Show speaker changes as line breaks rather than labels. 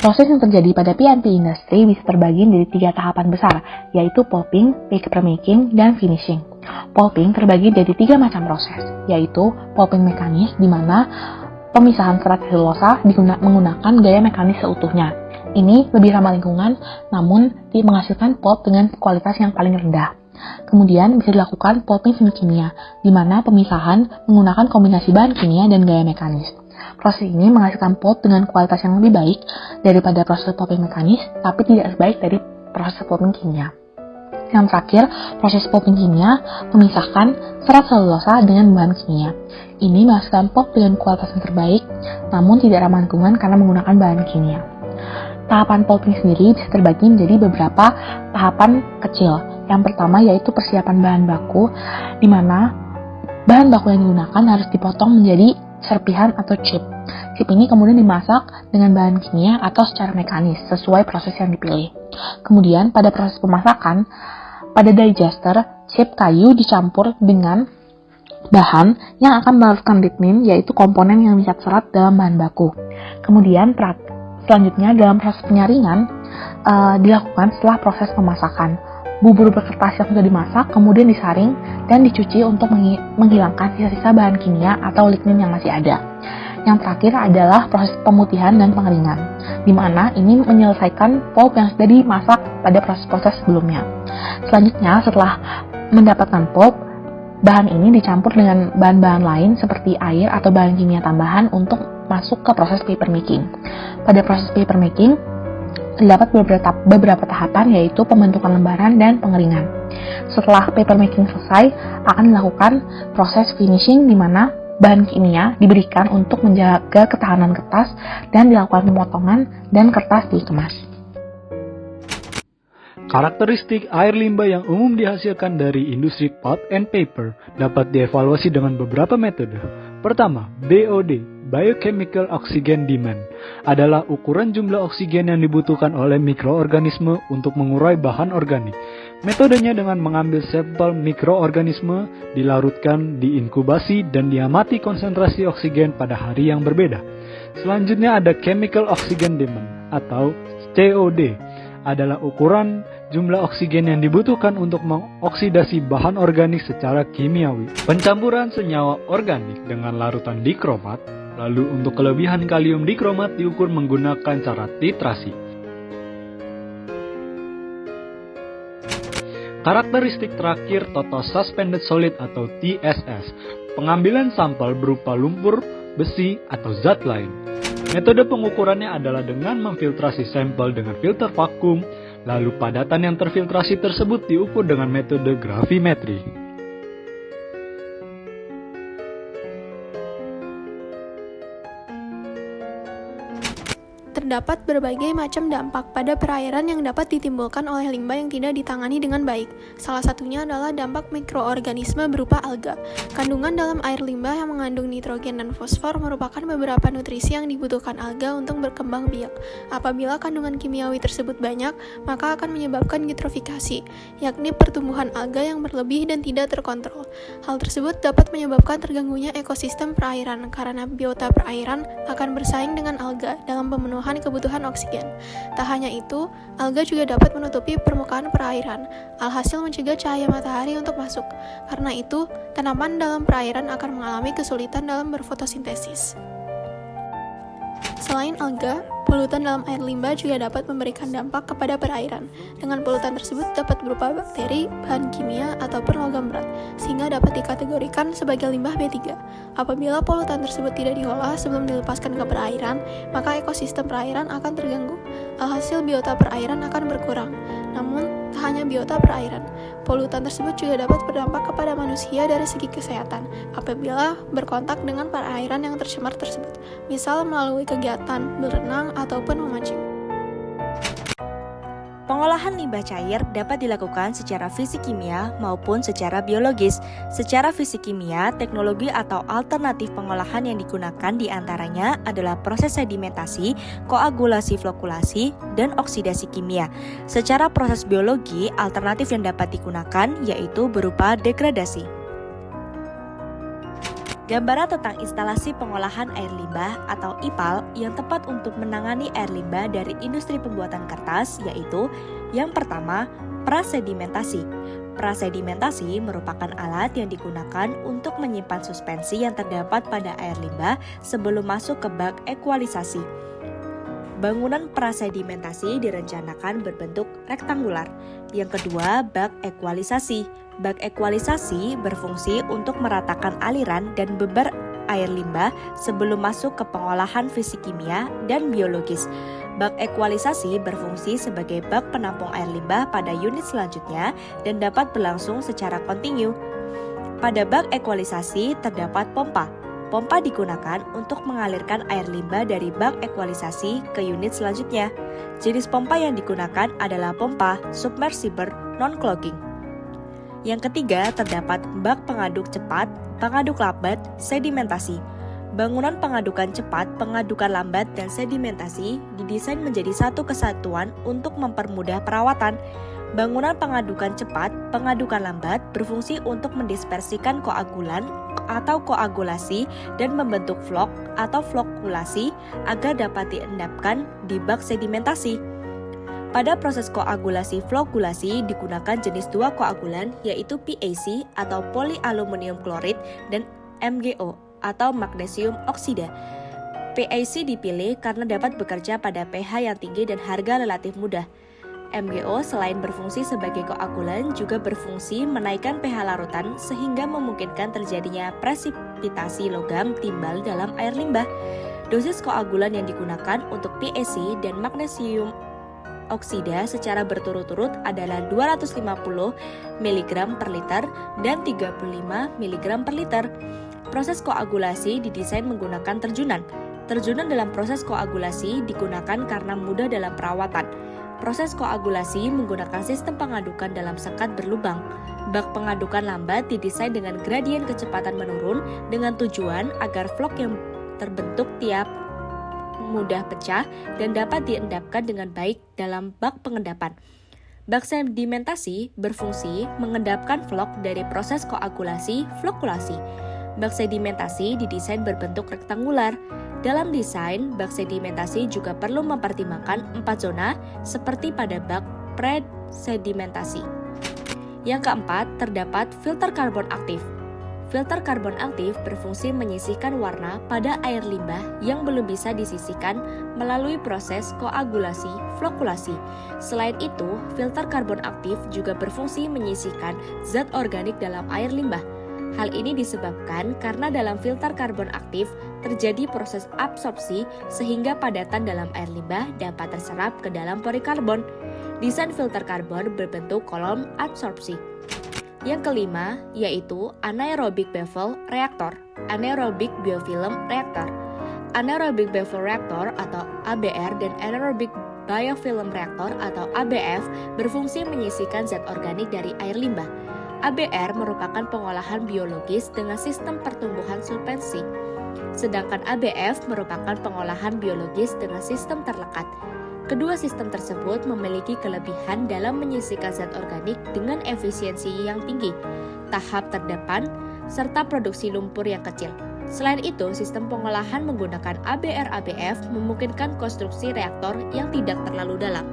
Proses yang terjadi pada PNP industry bisa terbagi dari 3 tahapan besar, yaitu pulping, papermaking, dan finishing. Pulping terbagi dari 3 macam proses, yaitu pulping mekanis, di mana pemisahan serat selulosa menggunakan gaya mekanis seutuhnya. Ini lebih ramah lingkungan, namun menghasilkan pulp dengan kualitas yang paling rendah. Kemudian bisa dilakukan pulping semi kimia, di mana pemisahan menggunakan kombinasi bahan kimia dan gaya mekanis. Proses ini menghasilkan pulp dengan kualitas yang lebih baik daripada proses pulping mekanis, tapi tidak sebaik dari proses pulping kimia. Yang terakhir, proses pulping kimia memisahkan serat selulosa dengan bahan kimia. Ini menghasilkan pulp dengan kualitas yang terbaik, namun tidak ramah lingkungan karena menggunakan bahan kimia. Tahapan pulping sendiri bisa terbagi menjadi beberapa tahapan kecil. Yang pertama yaitu persiapan bahan baku, di mana bahan baku yang digunakan harus dipotong menjadi serpihan atau chip. Chip ini kemudian dimasak dengan bahan kimia atau secara mekanis sesuai proses yang dipilih. Kemudian pada proses pemasakan, pada digester, chip kayu dicampur dengan bahan yang akan melarutkan lignin, yaitu komponen yang mengikat serat dalam bahan baku. Kemudian selanjutnya dalam proses penyaringan dilakukan setelah proses pemasakan. Bubur berkertas yang sudah dimasak kemudian disaring dan dicuci untuk menghilangkan sisa-sisa bahan kimia atau lignin yang masih ada. Yang terakhir adalah proses pemutihan dan pengeringan, di mana ini menyelesaikan pulp yang sudah dimasak pada proses-proses sebelumnya. Selanjutnya, setelah mendapatkan pulp, bahan ini dicampur dengan bahan-bahan lain seperti air atau bahan kimia tambahan untuk masuk ke proses papermaking. Pada proses papermaking, terdapat beberapa tahapan, yaitu pembentukan lembaran dan pengeringan. Setelah papermaking selesai, akan dilakukan proses finishing, di mana bahan kimia diberikan untuk menjaga ketahanan kertas dan dilakukan pemotongan dan kertas dikemas.
Karakteristik air limbah yang umum dihasilkan dari industri pulp and paper dapat dievaluasi dengan beberapa metode. Pertama, BOD, Biochemical Oxygen Demand, adalah ukuran jumlah oksigen yang dibutuhkan oleh mikroorganisme untuk mengurai bahan organik. Metodenya dengan mengambil sampel mikroorganisme, dilarutkan, diinkubasi, dan diamati konsentrasi oksigen pada hari yang berbeda. Selanjutnya ada Chemical Oxygen Demand atau COD, adalah ukuran jumlah oksigen yang dibutuhkan untuk mengoksidasi bahan organik secara kimiawi. Pencampuran senyawa organik dengan larutan dikromat, lalu untuk kelebihan kalium dikromat diukur menggunakan cara titrasi. Karakteristik terakhir Total Suspended Solid atau TSS, pengambilan sampel berupa lumpur, besi, atau zat lain. Metode pengukurannya adalah dengan memfiltrasi sampel dengan filter vakum, lalu padatan yang terfiltrasi tersebut diukur dengan metode gravimetri.
Terdapat berbagai macam dampak pada perairan yang dapat ditimbulkan oleh limbah yang tidak ditangani dengan baik. Salah satunya adalah dampak mikroorganisme berupa alga. Kandungan dalam air limbah yang mengandung nitrogen dan fosfor merupakan beberapa nutrisi yang dibutuhkan alga untuk berkembang biak. Apabila kandungan kimiawi tersebut banyak, maka akan menyebabkan eutrofikasi, yakni pertumbuhan alga yang berlebih dan tidak terkontrol. Hal tersebut dapat menyebabkan terganggunya ekosistem perairan karena biota perairan akan bersaing dengan alga dalam pemenuhan kebutuhan oksigen. Tak hanya itu, alga juga dapat menutupi permukaan perairan, alhasil mencegah cahaya matahari untuk masuk. Karena itu, tanaman dalam perairan akan mengalami kesulitan dalam berfotosintesis. Selain alga, polutan dalam air limbah juga dapat memberikan dampak kepada perairan. Dengan polutan tersebut dapat berupa bakteri, bahan kimia, ataupun logam berat, sehingga dapat dikategorikan sebagai limbah B3. Apabila polutan tersebut tidak diolah sebelum dilepaskan ke perairan, maka ekosistem perairan akan terganggu. Alhasil biota perairan akan berkurang. Namun, tak hanya biota perairan, polutan tersebut juga dapat berdampak kepada manusia dari segi kesehatan apabila berkontak dengan perairan yang tercemar tersebut, misal melalui kegiatan berenang ataupun memancing.
Pengolahan limbah cair dapat dilakukan secara fisik kimia maupun secara biologis. Secara fisik kimia, teknologi atau alternatif pengolahan yang digunakan diantaranya adalah proses sedimentasi, koagulasi flokulasi, dan oksidasi kimia. Secara proses biologi, alternatif yang dapat digunakan yaitu berupa degradasi. Gambaran tentang instalasi pengolahan air limbah atau IPAL yang tepat untuk menangani air limbah dari industri pembuatan kertas yaitu yang pertama, prasedimentasi. Prasedimentasi merupakan alat yang digunakan untuk menyimpan suspensi yang terdapat pada air limbah sebelum masuk ke bak ekualisasi. Bangunan prasedimentasi direncanakan berbentuk rektangular. Yang kedua, bak ekualisasi. Bak ekualisasi berfungsi untuk meratakan aliran dan beber air limbah sebelum masuk ke pengolahan fisik-kimia dan biologis. Bak ekualisasi berfungsi sebagai bak penampung air limbah pada unit selanjutnya dan dapat berlangsung secara kontinu. Pada bak ekualisasi terdapat pompa. Pompa digunakan untuk mengalirkan air limbah dari bak ekualisasi ke unit selanjutnya. Jenis pompa yang digunakan adalah pompa submersible non-clogging. Yang ketiga, terdapat bak pengaduk cepat, pengaduk lambat, sedimentasi. Bangunan pengadukan cepat, pengadukan lambat, dan sedimentasi didesain menjadi satu kesatuan untuk mempermudah perawatan. Bangunan pengadukan cepat, pengadukan lambat berfungsi untuk mendispersikan koagulan atau koagulasi dan membentuk vlog atau flokulasi agar dapat diendapkan di bak sedimentasi. Pada proses koagulasi flokkulasi digunakan jenis dua koagulan yaitu PAC atau polyaluminium klorid dan MgO atau magnesium oksida. PAC dipilih karena dapat bekerja pada pH yang tinggi dan harga relatif mudah. MgO selain berfungsi sebagai koagulan juga berfungsi menaikkan pH larutan sehingga memungkinkan terjadinya presipitasi logam timbal dalam air limbah. Dosis koagulan yang digunakan untuk PAC dan magnesium oksida secara berturut-turut adalah 250 mg per liter dan 35 mg per liter. Proses koagulasi didesain menggunakan terjunan. Terjunan dalam proses koagulasi digunakan karena mudah dalam perawatan. Proses koagulasi menggunakan sistem pengadukan dalam sekat berlubang. Bak pengadukan lambat didesain dengan gradien kecepatan menurun dengan tujuan agar vlog yang terbentuk tiap mudah pecah dan dapat diendapkan dengan baik dalam bak pengendapan. Bak sedimentasi berfungsi mengendapkan vlog dari proses koagulasi flokkulasi. Bak sedimentasi didesain berbentuk rektangular. Dalam desain, bak sedimentasi juga perlu mempertimbangkan 4 zona seperti pada bak pre-sedimentasi. Yang keempat, terdapat filter karbon aktif. Filter karbon aktif berfungsi menyisihkan warna pada air limbah yang belum bisa disisihkan melalui proses koagulasi flokkulasi. Selain itu, filter karbon aktif juga berfungsi menyisihkan zat organik dalam air limbah. Hal ini disebabkan karena dalam filter karbon aktif terjadi proses absorpsi sehingga padatan dalam air limbah dapat terserap ke dalam pori karbon. Desain filter karbon berbentuk kolom absorpsi. Yang kelima yaitu anaerobic bevel reactor, anaerobic biofilm reactor. Anaerobic bevel reactor atau ABR dan anaerobic biofilm reactor atau ABF berfungsi menyisihkan zat organik dari air limbah. ABR merupakan pengolahan biologis dengan sistem pertumbuhan suspensi, sedangkan ABF merupakan pengolahan biologis dengan sistem terlekat. Kedua sistem tersebut memiliki kelebihan dalam menyisihkan zat organik dengan efisiensi yang tinggi, tahap terdepan, serta produksi lumpur yang kecil. Selain itu, sistem pengolahan menggunakan ABR-ABF memungkinkan konstruksi reaktor yang tidak terlalu dalam.